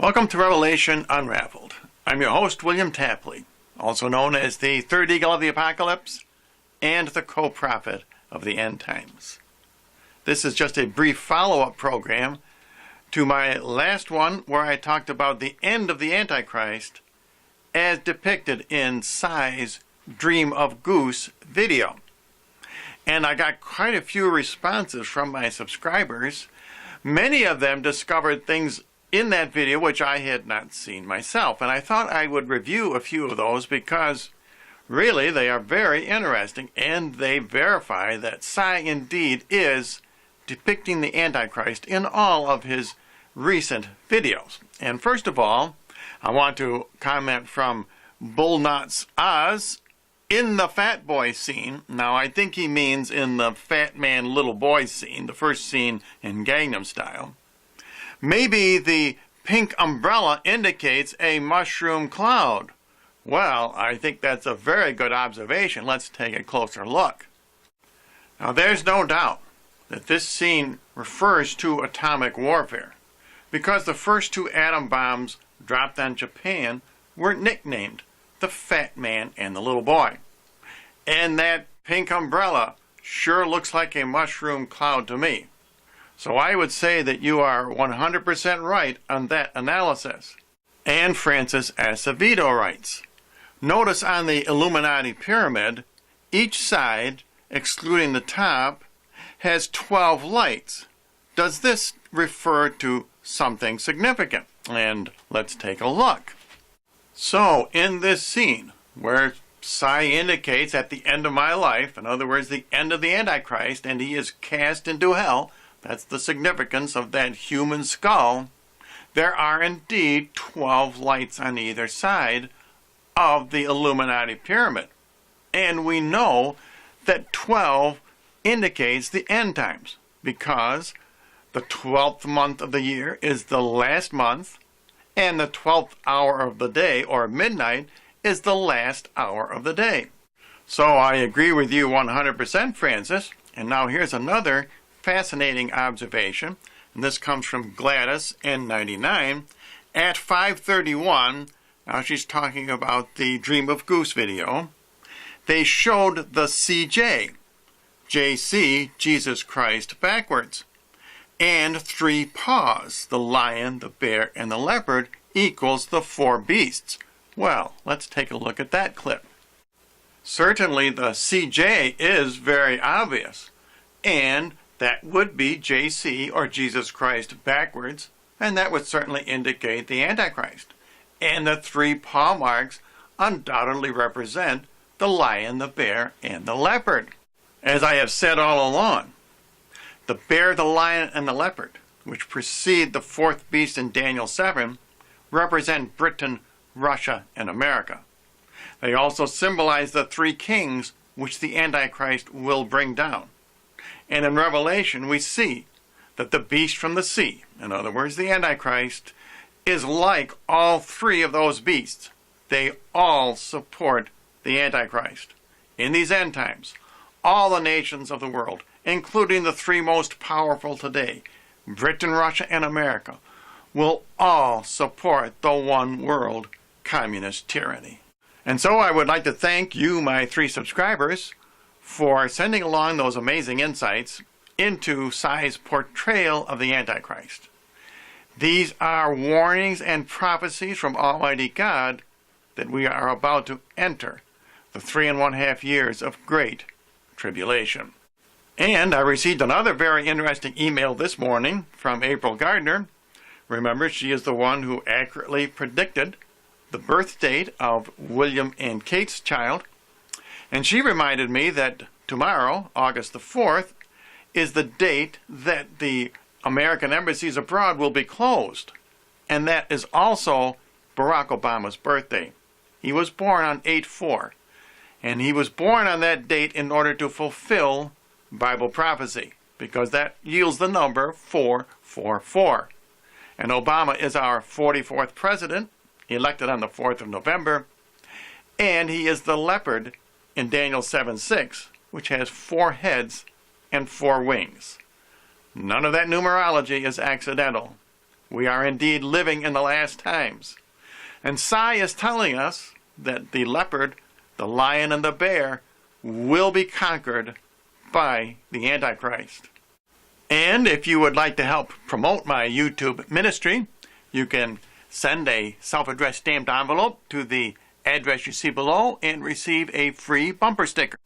Welcome to Revelation Unraveled. I'm your host, William Tapley, also known as the third eagle of the apocalypse and the co-prophet of the end times. This is just a brief follow-up program to my last one where I talked about the end of the Antichrist as depicted in Cy's Dream of Goose video. And I got quite a few responses from my subscribers. Many of them discovered things in that video which I had not seen myself, and I thought I would review a few of those because really they are very interesting and they verify that Cy indeed is depicting the Antichrist in all of his recent videos. And first of all, I want to comment from Bullnuts Oz in the fat boy scene. Now I think he means in the fat man little boy scene, the first scene in Gangnam Style. Maybe the pink umbrella indicates a mushroom cloud. Well, I think that's a very good observation. Let's take a closer look. Now, there's no doubt that this scene refers to atomic warfare, because the first two atom bombs dropped on Japan were nicknamed the Fat Man and the Little Boy. And that pink umbrella sure looks like a mushroom cloud to me. So I would say that you are 100% right on that analysis. And Francis Acevedo writes, notice on the Illuminati pyramid, each side, excluding the top, has 12 lights. Does this refer to something significant? And let's take a look. So in this scene, where Cy indicates at the end of my life, in other words, the end of the Antichrist, and he is cast into hell, that's the significance of that human skull. There are indeed 12 lights on either side of the Illuminati pyramid. And we know that 12 indicates the end times because the 12th month of the year is the last month and the 12th hour of the day, or midnight, is the last hour of the day. So I agree with you 100%, Francis. And now here's another fascinating observation, and this comes from Gladys N99 at 5:31. Now she's talking about the Dream of Goose video. They showed the CJ, JC, Jesus Christ backwards, and 3 paws, the lion, the bear, and the leopard, equals the 4 beasts. Well, let's take a look at that clip. Certainly the CJ is very obvious, and that would be JC, or Jesus Christ backwards, and that would certainly indicate the Antichrist. And the 3 paw marks undoubtedly represent the lion, the bear, and the leopard. As I have said all along, the bear, the lion, and the leopard, which precede the 4th beast in Daniel 7, represent Britain, Russia, and America. They also symbolize the 3 kings which the Antichrist will bring down. And in Revelation, we see that the beast from the sea, in other words, the Antichrist, is like all 3 of those beasts. They all support the Antichrist. In these end times, all the nations of the world, including the 3 most powerful today, Britain, Russia, and America, will all support the one world communist tyranny. And so I would like to thank you, my 3 subscribers, for sending along those amazing insights into Cy's portrayal of the Antichrist. These are warnings and prophecies from Almighty God that we are about to enter the 3.5 years of great tribulation. And I received another very interesting email this morning from April Gardner. Remember, she is the one who accurately predicted the birth date of William and Kate's child. And she reminded me that tomorrow, August the 4th, is the date that the American embassies abroad will be closed. And that is also Barack Obama's birthday. He was born on 8/4. And he was born on that date in order to fulfill Bible prophecy, because that yields the number 444. And Obama is our 44th president, elected on the 4th of November. And he is the leopard in Daniel 7:6, which has 4 heads and 4 wings. None of that numerology is accidental. We are indeed living in the last times. And Psi is telling us that the leopard, the lion, and the bear will be conquered by the Antichrist. And if you would like to help promote my YouTube ministry, you can send a self-addressed stamped envelope to the address you see below and receive a free bumper sticker.